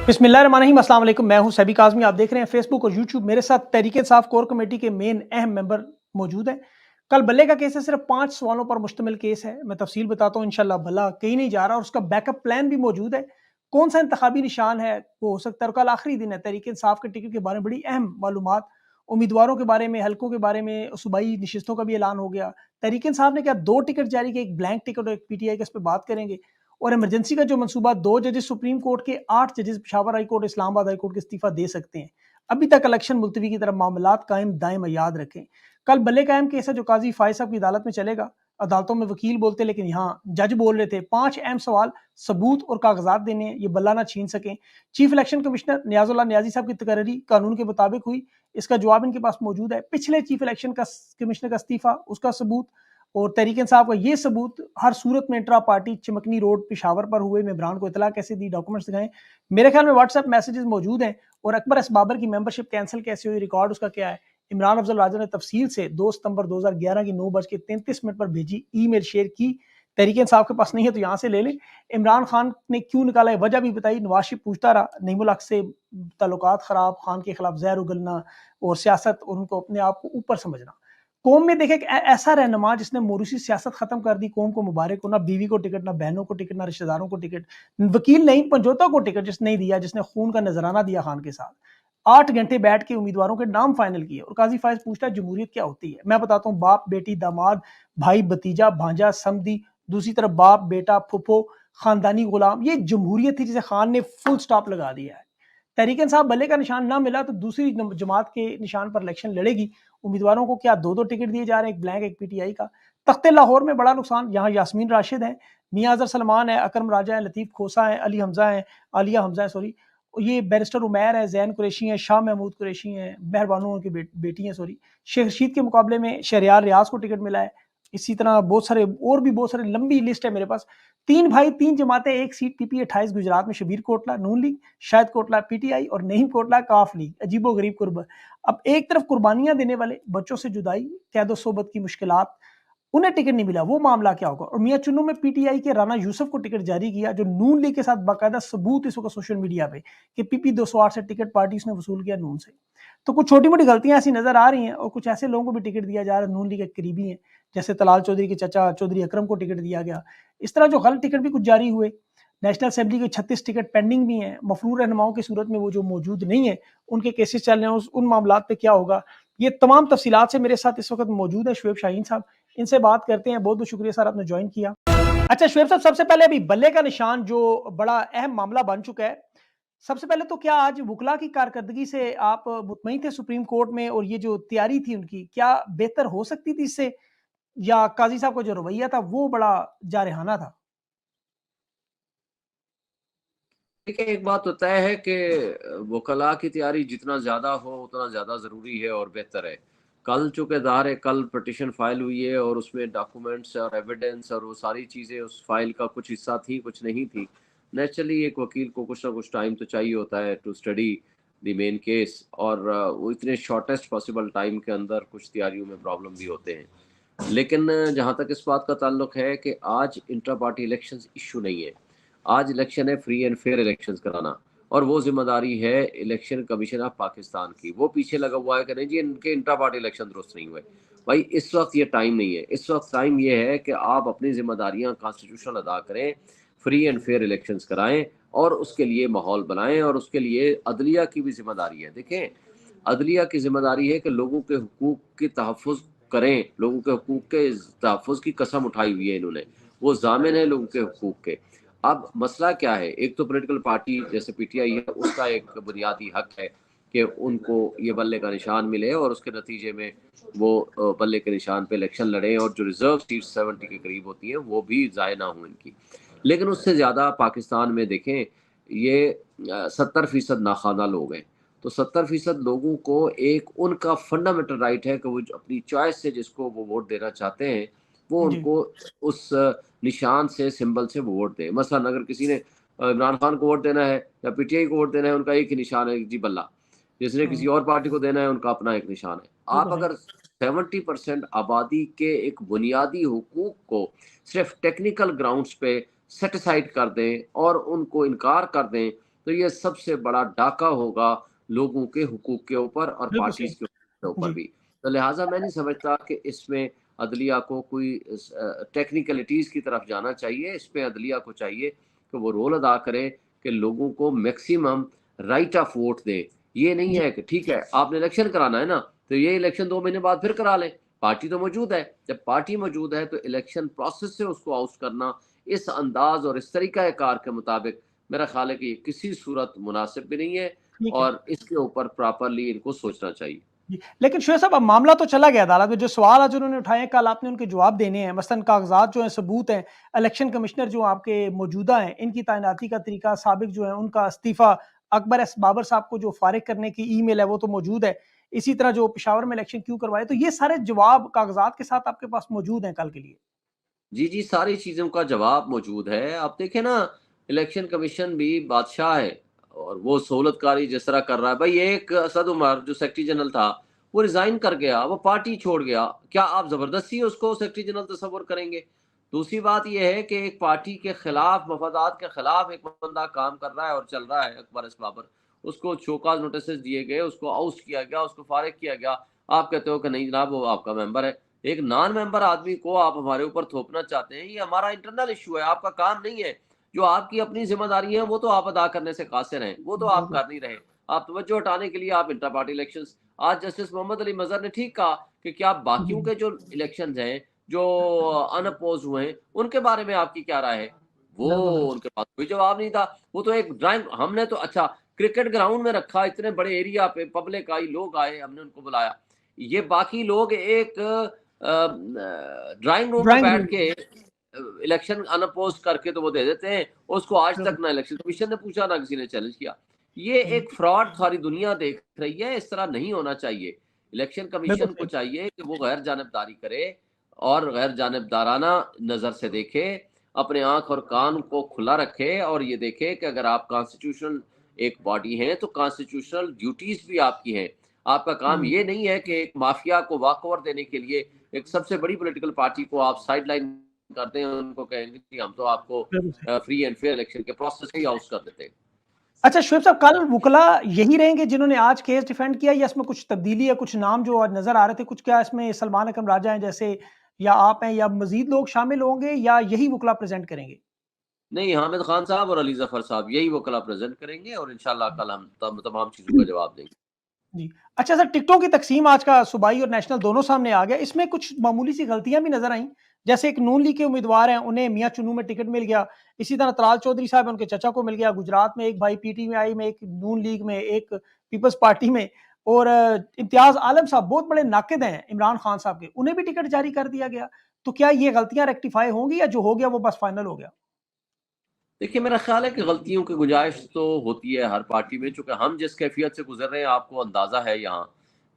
बिस्मिल्लाहिर्रहमानिर्रहीम, अस्सलाम वालेकुम। मैं हूं सैबी काज़मी। आप देख रहे हैं फेसबुक और यूट्यूब। मेरे साथ तहरीक इंसाफ कोर कमेटी के मेन अहम मेंबर मौजूद हैं। कल बल्ले का केस है, सिर्फ 5 सवालों पर मुश्तमिल केस है। मैं तफसील बताता हूं। इंशाल्लाह बल्ला कहीं नहीं जा रहा और उसका बैकअप प्लान भी मौजूद है। कौन सा इंतखाबी निशान है वो हो सकता है। और कल आखिरी दिन है। तहरीक इंसाफ के टिकट के बारे में बड़ी अहम मालूमात, उम्मीदवारों के बारे में, हल्कों के बारे में, सूबाई नशिस्तों का भी ऐलान हो गया। तहरीक इंसाफ ने क्या 2 टिकट जारी किए, एक ब्लैंक टिकट और एक पीटीआई का, इस पर बात करेंगे। और इमरजेंसी का जो मंसूबा, 2 जजेस सुप्रीम कोर्ट के, 8 जजेस Peshawar high court, Islamabad high court के इस्तीफा दे सकते हैं। अभी तक इलेक्शन मुलतवी की तरफ मामलात कायम दायम, याद रखें। कल बल्ले कायम केस है जो काजी फायज साहब की अदालत में चलेगा। अदालतों में वकील बोलते, लेकिन यहाँ जज बोल रहे थे 5 अहम सवाल, सबूत और कागजात देने हैं, ये बल्ला ना छीन सकें। चीफ इलेक्शन कमिश्नर नियाजुल्लाह नियाजी साहब की तकरीरी कानून के मुताबिक हुई, इसका जवाब इनके पास मौजूद है। पिछले चीफ इलेक्शन का कमिश्नर का इस्तीफा, उसका सबूत, और तहरीक इंसाफ का ये सबूत हर सूरत में इंट्रा पार्टी चिमकनी रोड पेशावर पर हुए में इमरान को इतला कैसे दी, डॉक्यूमेंट्स दिखाएं। मेरे ख्याल में व्हाट्सएप मैसेजेस मौजूद हैं। और अकबर एस बाबर की मेंबरशिप कैंसिल कैसे हुई, रिकॉर्ड उसका क्या है। इमरान अफजल राजा ने तफसील से 2 सितंबर 2011 की 9:33 पर भेजी ईमेल शेयर की। तहरीक इंसाफ के पास नहीं है तो यहाँ से ले लें। इमरान खान ने क्यों निकाला है, वजह भी बताई। नवाज शरीफ पूछता रहा, नईमुल हक से ताल्लुकात खराब, खान के खिलाफ जहर उगलना और सियासत और उनको अपने आप को ऊपर समझना। कौम में देखे ऐसा रहनुमा जिसने मोरूसी सियासत खत्म कर दी, कौम को मुबारक हो। ना बीवी को टिकट, ना बहनों को टिकट, ना रिश्तेदारों को टिकट, वकील नहीं पंजोता को टिकट जिसने नहीं दिया, जिसने खून का नजराना दिया खान के साथ। 8 घंटे बैठ के उम्मीदवारों के नाम फाइनल किए। और काजी फायज पूछता है जमहूरियत क्या होती है। मैं बताता हूँ, बाप बेटी दामाद भाई भतीजा भांजा समधी, दूसरी तरफ बाप बेटा फुफो खानदानी गुलाम, ये जमहूरियत थी जिसे खान ने फुल स्टॉप लगा दिया है। तहरीक इंसाफ बल्ले का निशान ना मिला तो दूसरी जमात के निशान पर इलेक्शन लड़ेगी। उम्मीदवारों को क्या 2-2 टिकट दिए जा रहे हैं, एक ब्लैंक एक पीटीआई का। तख्ते लाहौर में बड़ा नुकसान, यहाँ यास्मीन राशिद है, मियां अजहर सलमान है, अकरम राजा है, लतीफ खोसा है, अली हमजा है, आलिया हमजा है, सॉरी, ये बैरिस्टर उमैर है, जैन कुरैशी है, शाह महमूद कुरैशी हैं, मेहरबानों की बेटी हैं, सॉरी। शेख रशीद के मुकाबले में शहरियार रियाज को टिकट मिला है। इसी तरह बहुत सारे और भी बहुत सारे, लंबी लिस्ट है मेरे पास। 3 भाई 3 जमातें, एक सीट पीपी 28 गुजरात में, शबीर कोटला नून लीग, शायद कोटला पीटीआई और नहीम कोटला काफ लीग। अजीबो गरीब कुर्ब। अब एक तरफ कुर्बानियां देने वाले, बच्चों से जुदाई, कैदो सोबत की मुश्किलात, उन्हें टिकट नहीं मिला, वो मामला क्या होगा। और मियां चुन्नू में पीटीआई के राना यूसुफ को टिकट जारी किया, जो नून लीग के साथ बाकायदा सबूत इस वक्त सोशल मीडिया पे कि पीपी 208 से टिकट पार्टी उसने वसूल किया नून से। तो कुछ छोटी मोटी गलतियां ऐसी नजर आ रही हैं। और कुछ ऐसे लोगों को भी टिकट दिया जा रहा है नून लीग के करीबी हैं, जैसे तलाल चौधरी के चचा चौधरी अकरम को टिकट दिया गया। इस तरह जो गलत टिकट भी कुछ जारी हुए। नेशनल असेंबली के 36 टिकट पेंडिंग भी हैं। मफरूर रहनुमाओं की सूरत में वो जो मौजूद नहीं है, उनके केसेस चल रहे हैं, उन मामलात पे क्या होगा। ये तमाम तफसीलात से मेरे साथ इस वक्त मौजूद है शुएब शाहीन साहब। इनसे बात करते हैं। बहुत बहुत शुक्रिया सर, आपने ज्वाइन किया। अच्छा शुएब साहब, सबसे पहले अभी बल्ले का निशान जो बड़ा अहम मामला बन चुका है, सबसे पहले तो क्या आज वुकला की कारकर्दगी से आप मुतमईन थे सुप्रीम कोर्ट में, और ये जो तैयारी थी उनकी, क्या बेहतर हो सकती थी इससे, या काजी साहब का जो रवैया था वो बड़ा जारहाना था? देखिए, एक बात तो तय है कि वकला की तैयारी जितना ज़्यादा हो उतना ज़्यादा ज़रूरी है और बेहतर है। कल चूँकि ज़ाहिर है कल पिटीशन फाइल हुई है और उसमें डॉक्यूमेंट्स और एविडेंस और वो सारी चीज़ें उस फाइल का कुछ हिस्सा थी, कुछ नहीं थी। नेचुरली एक वकील को कुछ ना कुछ टाइम तो चाहिए होता है to study the main case, और वो इतने शॉर्टेस्ट पॉसिबल टाइम के अंदर कुछ तैयारियों में प्रॉब्लम भी होते हैं। लेकिन जहाँ तक इस बात का ताल्लुक है कि आज इंट्रा पार्टी इलेक्शंस इशू नहीं है। आज इलेक्शन है फ्री एंड फेयर इलेक्शंस कराना, और वो जिम्मेदारी है इलेक्शन कमीशन ऑफ पाकिस्तान की। वो पीछे लगा हुआ है कि नहीं जी इनके इंट्रा पार्टी इलेक्शन दुरुस्त नहीं हुए। भाई इस वक्त ये टाइम नहीं है। इस वक्त टाइम ये है कि आप अपनी जिम्मेदारियां कॉन्स्टिट्यूशनल अदा करें, फ्री एंड फेयर इलेक्शंस कराएं और उसके लिए माहौल बनाएं। और उसके लिए अदलिया की भी जिम्मेदारी है। देखें, अदलिया की जिम्मेदारी है कि लोगों के हुकूक के तहफ़्फ़ुज़ करें। लोगों के हुकूक के तहफ़्फ़ुज़ की कसम उठाई हुई है इन्होंने, वो ज़ामिन है लोगों के हुकूक के। अब मसला क्या है, एक तो पॉलिटिकल पार्टी जैसे पीटीआई है उसका एक बुनियादी हक है कि उनको ये बल्ले का निशान मिले और उसके नतीजे में वो बल्ले के निशान पे इलेक्शन लड़ें और जो रिजर्व सीट 70 के करीब होती हैं वो भी ज़ाय ना हो इनकी। लेकिन उससे ज़्यादा पाकिस्तान में देखें, ये 70% नाखाना लोग हैं। तो 70% लोगों को एक उनका फंडामेंटल राइट है कि वो अपनी चॉइस से जिसको वो वोट देना चाहते हैं वो जी। उनको उस निशान से, सिंबल से वो वोट दें। मसलन अगर किसी ने इमरान खान को वोट देना है या पीटीआई को वोट देना है, उनका एक ही निशान है जी बल्ला। जिसने किसी हम्म, और पार्टी को देना है उनका अपना एक निशान है। वो आप तो है। अगर 70% आबादी के एक बुनियादी हुकूक को सिर्फ टेक्निकल ग्राउंड्स पे सेटिसाइड कर दें और उनको इनकार कर दें तो ये सबसे बड़ा डाका होगा लोगों के हुकूक के ऊपर और बिल्कुल सही। पार्टीज के ऊपर जी। भी। तो लिहाजा मैं नहीं समझता कि इसमें अदलिया को कोई टेक्निकलिटीज की तरफ जाना चाहिए। इसमें अदलिया को चाहिए कि वो रोल अदा करे कि लोगों को मैक्सिमम राइट ऑफ वोट दे। ये नहीं जी। है कि ठीक है आपने इलेक्शन कराना है ना, तो ये इलेक्शन 2 महीने बाद फिर करा लें। पार्टी तो मौजूद है, जब पार्टी मौजूद है तो इलेक्शन प्रोसेस से उसको आउट करना इस अंदाज और इस तरीका कार के मुताबिक मेरा ख्याल है कि ये किसी सूरत मुनासिब भी नहीं है ठीक है। और इसके ऊपर प्रॉपरली इनको सोचना चाहिए। जी, लेकिन शुएब साहब अब मामला तो चला गया अदालत में, जो सवाल आज उन्होंने उठाए हैं कल आपने उनके जवाब देने हैं, मसलन कागज़ात जो हैं, सबूत हैं, इलेक्शन कमिश्नर जो आपके मौजूदा हैं, इनकी तैनाती का तरीका, साबिक जो है उनका इस्तीफ़ा, अकबर एस बाबर साहब को जो फ़ारिग करने की ईमेल है वो तो मौजूद है, इसी तरह जो पेशावर में इलेक्शन क्यों करवाए, तो ये सारे जवाब कागज़ात के साथ आपके पास मौजूद हैं कल के लिए। जी, जी, सारी चीज़ों का जवाब मौजूद है। आप देखें ना, इलेक्शन कमीशन भी बादशाह है और वो सहूलतकारी जिस तरह कर रहा है। भई एक असद उमर जो सेक्रेटरी जनरल था, वो रिज़ाइन कर गया, वो पार्टी छोड़ गया। क्या आप ज़बरदस्ती उसको सेक्रेटरी जनरल तस्वुर करेंगे? दूसरी बात ये है कि एक पार्टी के खिलाफ, मफादात के खिलाफ एक बंदा काम कर रहा है और चल रहा है, अकबर एस बाबर। उसको शोकॉज़ नोटिसेज़ दिए गए, उसको आउस्ट किया गया, उसको फारिग किया गया। आप कहते हो कि नहीं जनाब वो आपका मेंबर है। एक नॉन मेंबर आदमी को आप हमारे ऊपर थोपना चाहते हैं, ये हमारा इंटरनल इश्यू है, आपका काम नहीं है। जो आपकी अपनी ज़िम्मेदारी है, वो तो आप अदा करने से कासिर हैं, वो तो आप बिल्कुल। कर नहीं रहे। आप तवज्जो हटाने के लिए आप इंटर पार्टी इलेक्शंस। आज जस्टिस मोहम्मद अली मज़हर ने ठीक कहा कि क्या जी। बाकियों के जो इलेक्शंस हैं, जो अनअपोज़्ड हुए हैं, उनके बारे में आपकी क्या राय है? वो बिल्कुल, बिल्कुल। उनके पास कोई जवाब नहीं था। वो तो एक ड्राइंग हमने तो अच्छा क्रिकेट ग्राउंड में रखा, इतने बड़े एरिया पे पब्लिक आई, लोग आए, हमने उनको बुलाया। ये बाकी लोग एक ड्राइंग रूम में ड्राइंग बैठ रूम। के इलेक्शन अनअपोज करके तो वो दे देते हैं। उसको आज बिल्कुल। तक ना इलेक्शन कमीशन ने पूछा ना किसी ने चैलेंज किया। ये जी, एक फ्रॉड सारी दुनिया देख रही है, इस तरह नहीं होना चाहिए। इलेक्शन बिल्कुल कमीशन को सही। चाहिए कि वो गैर जानिबदारी करे और गैर जानिबदाराना नज़र से देखे, अपने आँख और कान को खुला रखे और ये देखे कि अगर आप कॉन्स्टिट्यूशनल एक बॉडी हैं, तो कॉन्स्टिट्यूशनल ड्यूटीज़ भी आपकी हैं। आपका काम जी, ये नहीं है कि एक माफिया को वॉकओवर देने के लिए एक सबसे बड़ी पॉलिटिकल पार्टी को आप साइडलाइन करते हैं, उनको कहेंगे कि हम तो आपको बिल्कुल सही। फ्री एंड फेयर इलेक्शन के प्रोसेस से ही आउट कर देते हैं। अच्छा शुएब साहब, कल वुकला यही रहेंगे जिन्होंने आज केस डिफेंड किया या इसमें कुछ तब्दीली है, कुछ नाम जो आज नज़र आ रहे थे, कुछ क्या इसमें सलमान अकरम राजा हैं जैसे, या आप हैं, या मज़ीद लोग शामिल होंगे, या यही वुकला प्रेज़ेंट करेंगे? नहीं, हामिद खान साहब और अली ज़फ़र साहब यही वकला प्रेज़ेंट करेंगे और इंशाअल्लाह कल हम तमाम चीज़ों का जवाब देंगे। जी। अच्छा सर, टिकटों की तक़सीम आज का सूबाई और नेशनल दोनों सामने आ गया। इसमें कुछ मामूली सी गलतियाँ भी नज़र आईं। जैसे एक नून लीग के उम्मीदवार हैं, उन्हें मियाँ चुन्नू में टिकट मिल गया। इसी तरह तलाल चौधरी साहब हैं, उनके चचा को मिल गया। गुजरात में एक भाई पीटीआई में, एक नून लीग में, एक पीपल्स पार्टी में, और इम्तियाज़ आलम साहब बहुत बड़े नाक़िद हैं इमरान खान साहब के, उन्हें भी टिकट जारी कर दिया गया। तो क्या ये गलतियाँ रेक्टिफ़ाई होंगी या जो हो गया वो बस फाइनल हो गया? देखिए, मेरा ख़्याल है कि गलतियों की गुंजाइश तो होती है हर पार्टी में, चूँकि हम जिस कैफ़ियत से गुज़र रहे हैं आपको अंदाज़ा है यहाँ।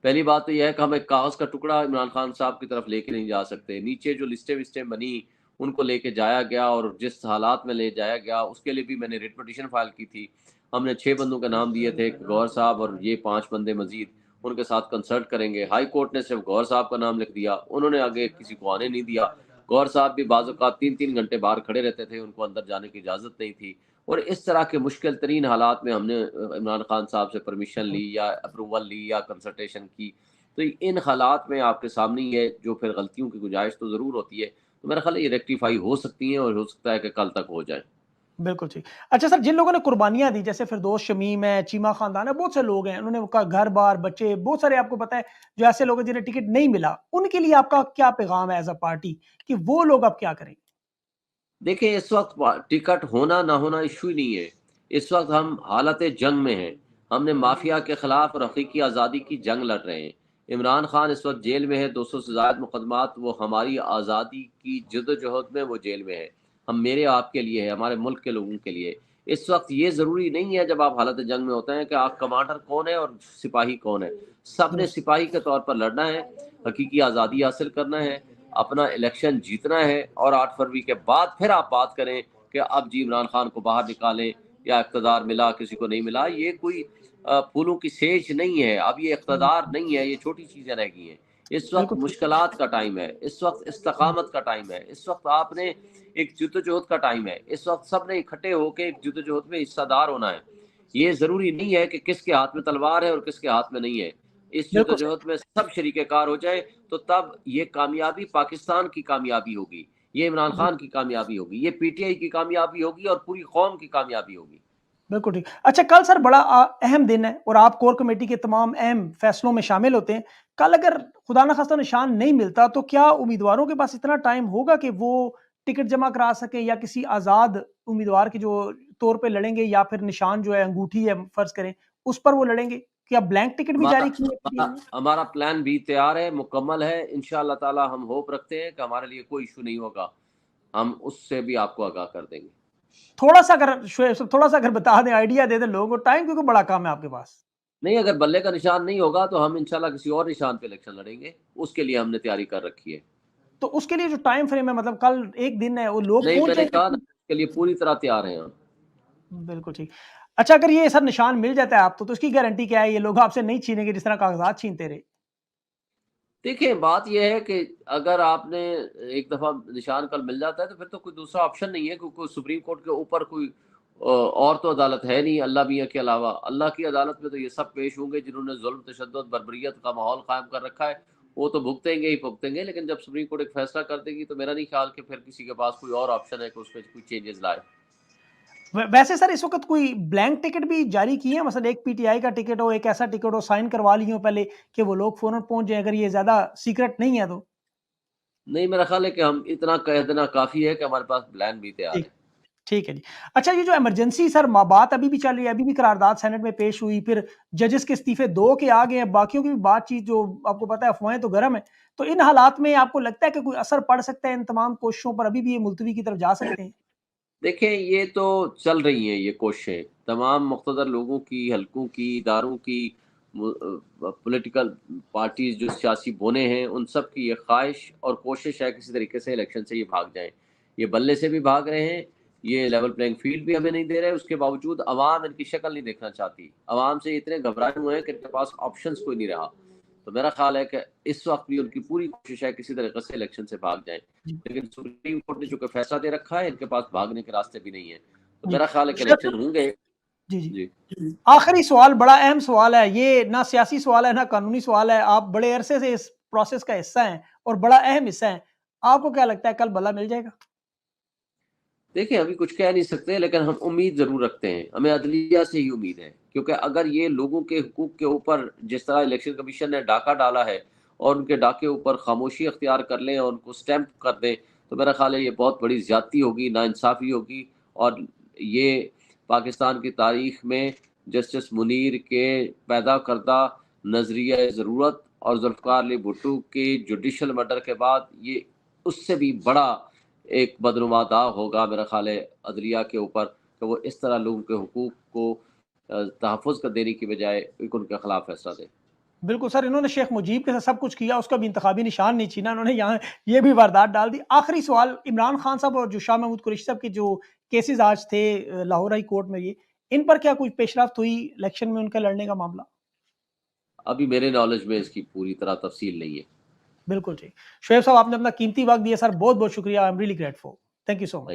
पहली बात तो ये है कि हम एक कागज़ का टुकड़ा इमरान खान साहब की तरफ लेके नहीं जा सकते। नीचे जो लिस्टें-विस्टें बनी, उनको लेके जाया गया और जिस हालात में ले जाया गया, उसके लिए भी मैंने रिट पिटीशन फ़ाइल की थी। हमने 6 बंदों के नाम दिए थे, गौहर साहब और ये 5 बंदे मज़ीद, उनके साथ कंसल्ट करेंगे। हाई कोर्ट ने सिर्फ़ गौहर साहब का नाम लिख दिया, उन्होंने आगे किसी को आने नहीं दिया। गौहर साहब भी बाज़ औक़ात 3-3 घंटे बाहर खड़े रहते थे, उनको अंदर जाने की इजाज़त नहीं थी। और इस तरह के मुश्किल तरीन हालात में हमने इमरान खान साहब से परमिशन ली या अप्रूवल ली या कंसल्टेशन की। तो इन हालात में आपके सामने ही है, जो फिर गलतियों की गुंजाइश तो ज़रूर होती है। तो मेरा ख़्याल है ये रेक्टिफ़ाई हो सकती हैं और हो सकता है कि कल तक हो जाए। बिल्कुल ठीक। अच्छा सर, जिन लोगों ने कुर्बानियाँ दी, जैसे फिरदौस शमीम है, चीमा ख़ानदान है, बहुत से लोग हैं, उन्होंने उनका घर-बार, बच्चे, बहुत सारे आपको पता है, जो ऐसे लोग हैं जिन्हें टिकट नहीं मिला, उनके लिए आपका क्या पैगाम है एज़ अ पार्टी कि वो लोग अब क्या करें? देखिए, इस वक़्त टिकट होना ना होना इश्यू ही नहीं है। इस वक़्त हम हालत जंग में हैं। हमने माफ़िया के ख़िलाफ़ और हक़ीक़ी आज़ादी की जंग लड़ रहे हैं। इमरान खान इस वक़्त जेल में है, 200 से ज़ायद मुकदमात, वो हमारी आज़ादी की जद्दोजहद में वो जेल में है। हम मेरे आपके लिए है, हमारे मुल्क के लोगों के लिए। इस वक़्त ये ज़रूरी नहीं है जब आप हालत जंग में होते हैं कि आप कमांडर कौन है और सिपाही कौन है। सबने दुरुस्त। सिपाही के तौर पर लड़ना है, हक़ीक़ी आज़ादी हासिल करना है, अपना इलेक्शन जीतना है और 8 फरवरी के बाद फिर आप बात करें कि अब जी इमरान खान को बाहर निकालें या इक़्तिदार मिला, किसी को नहीं मिला। ये कोई फूलों की सेज नहीं है, अब ये जी, इक़्तिदार नहीं है, ये छोटी चीज़ें रह गई हैं। इस वक़्त बिल्कुल ठीक। मुश्किलात का टाइम है, इस वक़्त हुँ, इस्तक़ामत का टाइम है, इस वक़्त आपने एक जद्दोजहद का टाइम है, इस वक़्त सबने इकट्ठे होके एक जद्दोजहद में हिस्सादार होना है। ये ज़रूरी नहीं है कि किसके हाथ में तलवार है और किसके हाथ में नहीं है। इस बिल्कुल सही। जद्दोजहद में सब शरीके-कार हो जाएँ, तो तब ये कामयाबी पाकिस्तान की कामयाबी होगी, ये इमरान बिल खान की कामयाबी होगी, ये पीटीआई की कामयाबी होगी और पूरी कौम की कामयाबी होगी। बिल्कुल ठीक। अच्छा, कल सर बड़ा अहम दिन है और आप कोर कमेटी के तमाम अहम फैसलों में शामिल होते हैं। कल अगर खुदा न खास्ता निशान नहीं मिलता तो क्या उम्मीदवारों के पास इतना टाइम होगा कि वो टिकट जमा करा सकें या किसी आज़ाद उम्मीदवार के जो तौर पे लड़ेंगे या फिर निशान जो है अंगूठी है फ़र्ज़ करें, उस पर वो लड़ेंगे? क्या ब्लैंक टिकट भी हमारा जारी की है हमारा पीटीआई ने? हमारा प्लान बी तैयार है, मुकम्मल है। इंशाअल्लाह ताला हम होप रखते हैं कि हमारे लिए कोई इश्यू नहीं होगा। हम उससे भी आपको आगाह कर देंगे। थोड़ा-सा अगर शोएब साहब थोड़ा-सा अगर बता दें, आइडिया दे दें लोगों को, टाइम क्योंकि बड़ा कम है आपके पास। नहीं, अगर बल्ले का निशान नहीं होगा तो हम इंशाअल्लाह किसी और निशान पे इलेक्शन लड़ेंगे। उसके लिए हमने तैयारी कर रखी है। तो उसके लिए जो टाइम फ्रेम है मतलब कल 1 दिन है, वो लोग नहीं, पहुँच मैंने कहा ना जाएँगे? उसके लिए पूरी तरह तैयार हैं हम। बिल्कुल ठीक। अच्छा, अगर ये सर निशान मिल जाता है आपको, तो उसकी गारंटी क्या है? ये लोग आपसे नहीं छीनेंगे जिस तरह कागज़ात छीनते रहे? देखिए, बात ये है कि अगर आपने एक दफ़ा निशान कल मिल जाता है तो फिर तो कोई दूसरा ऑप्शन नहीं है, क्योंकि सुप्रीम कोर्ट के ऊपर कोई और तो अदालत है नहीं अल्लाह मियाँ के अलावा। अल्लाह की अदालत में तो ये सब पेश होंगे जिन्होंने ज़ुल्म, तशद्दुद, बर्बरियत का माहौल कायम कर रखा है। वो तो भुगतेंगे ही भुगतेंगे, लेकिन जब सुप्रीम कोर्ट एक फैसला कर देगी तो मेरा नहीं ख्याल कि फिर किसी के पास कोई और ऑप्शन है कि उसमें कोई चेंजेज़ लाए। वैसे सर इस वक़्त कोई ब्लैंक टिकट भी जारी किए हैं? मसलन एक पीटीआई का टिकट हो, एक ऐसा टिकट हो, साइन करवा लिए हों पहले कि वो लोग फ़ौरन पहुँच जाएँ, अगर ये ज़्यादा सीक्रेट नहीं है तो? नहीं, मेरा ख्याल है कि हम इतना कह देना काफ़ी है कि हमारे पास प्लान भी तैयार ठीक। है। ठीक है जी। अच्छा, ये जो इमरजेंसी सर बात अभी भी चल रही है, अभी भी करारदाद सेनेट में पेश हुई, फिर जजेस के इस्तीफे 2 के आ गए हैं, बाकियों की भी बातचीत जो आपको पता है अफ़वाहें तो गरम है। तो इन हालात में आपको लगता है कि कोई असर पड़ सकता है इन तमाम कोशिशों पर, अभी भी ये मुलतवी की तरफ जा सकते हैं? देखें, ये तो चल रही हैं ये कोशिशें, तमाम मुक़्तदर लोगों की, हलकों की, इदारों की, पॉलिटिकल पार्टीज़ जो सियासी बोने हैं, उन सब की ये ख़्वाहिश और कोशिश है किसी तरीके से इलेक्शन से ये भाग जाएँ। ये बल्ले से भी भाग रहे हैं, ये लेवल प्लेइंग फ़ील्ड भी हमें नहीं दे रहे, उसके बावजूद अवाम इनकी शक्ल नहीं देखना चाहती। अवाम से इतने घबराए हुए हैं कि इनके पास ऑप्शंस कोई नहीं रहा। तो मेरा ख़्याल है कि इस वक़्त भी उनकी पूरी कोशिश है किसी तरीके से इलेक्शन से भाग जाएँ। जी। लेकिन सुप्रीम कोर्ट ने चूँकि फैसला दे रखा है, इनके पास भागने के रास्ते भी नहीं है। तो जी। मेरा ख़्याल है कि शेख इलेक्शन साहब होंगे। जी, जी। जी। आखिरी सवाल बड़ा अहम सवाल है, ये ना सियासी सवाल है, ना कानूनी सवाल है, आप बड़े अरसे से इस प्रोसेस का हिस्सा हैं और बड़ा अहम हिस्सा हैं। आपको क्या लगता है कल भला मिल जाएगा? देखिए, अभी कुछ कह नहीं सकते, लेकिन हम उम्मीद ज़रूर रखते हैं। हमें अदलिया से ही उम्मीद है, क्योंकि अगर ये लोगों के हुकूक के ऊपर जिस तरह इलेक्शन कमीशन ने डाका डाला है और उनके डाके ऊपर खामोशी अख्तियार कर लें और उनको स्टैम्प कर दें, तो मेरा ख़्याल है ये बहुत बड़ी ज़्यादती होगी, नाइंसाफ़ी होगी और ये पाकिस्तान की तारीख़ में जस्टिस मुनीर के पैदा करदा नज़रिया ज़रूरत और ज़ुल्फ़िकार अली भुट्टो के जुडिशल मर्डर के बाद ये उससे भी बड़ा एक बदनुमा दाग होगा मेरा ख़्याल है अदलिया के ऊपर, कि वो इस तरह लोगों के हुकूक को तहफ़्फ़ुज़ कर देने की बजाय एक उनके खिलाफ फ़ैसला दें। बिल्कुल सर, इन्होंने शेख मुजीब के साथ सब कुछ किया, उसका भी इंतखाबी निशान नहीं छीना, इन्होंने यहाँ ये भी वारदात डाल दी। आखिरी सवाल, इमरान खान साहब और जो शाह महमूद कुरैशी साहब के जो केसेज़ आज थे लाहौर हाई कोर्ट में ये, इन पर क्या कुछ पेशरफ्त हुई इलेक्शन में उनका लड़ने का मामला? अभी मेरे नॉलेज में इसकी पूरी तरह तफ़सील नहीं है। बिल्कुल ठीक। शोएब साहब, आपने अपना कीमती वक़्त दिया सर, बहुत-बहुत शुक्रिया, I am really grateful. Thank you so much.